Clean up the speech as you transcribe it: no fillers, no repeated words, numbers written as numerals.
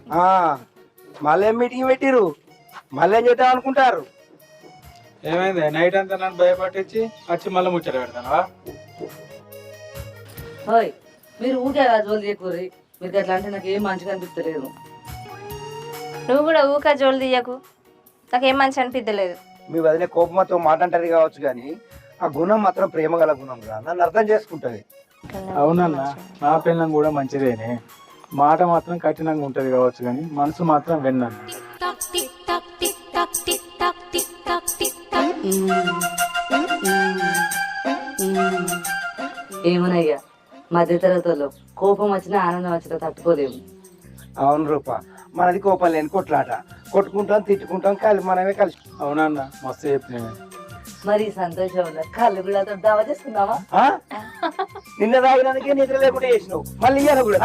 ఆ, మళ్ళీ ఏం మీటింగ్ పెట్టిరు? మళ్ళీ ఏం చేద్దాం అనుకుంటారు? ఏమైంది నైట్ అంతా నన్ను భయపట్టించి వచ్చి మళ్ళీ ముచ్చట పెడతానవా? హోయ్ మీరు ఊకే జోలు చేయకూరి. మీకు అట్లా అంటే నాకు ఏం మంచిగా అనిపించలేదు. నువ్వు కూడా ఊక జోలు తీయకు, నాకేం మంచి అనిపించలేదు. మీ వదిలే కోపంతో మాట అంటారు కావచ్చు, కానీ ఆ గుణం మాత్రం ప్రేమ గల గుణం రా, నన్ను అర్థం చేసుకుంటది. అవునన్నా, నా పిల్లం కూడా మంచిదేనే. మాట మాత్రం కఠినంగా ఉంటది కావచ్చు, కానీ మనసు మాత్రం విన్నాను. ఏమనయ్యా, మధ్యతరగతిలో కోపం వచ్చినా ఆనందం వచ్చినా తట్టుకోలేము. అవును రూప, మనది కోపం లేని కొట్లాట. కొట్టుకుంటాం, తిట్టుకుంటాం, కలిసి మనమే కలిసి. అవునన్నా, మస్తు చెప్పిన. మరి సంతోషంలో కళ్ళు కూడా దావా చేసుకుందామా? ఆ? నిన్న తాగినందుకే నిద్ర లేకుండా చేసినావు, మళ్ళీ ఇయ్యాల కూడా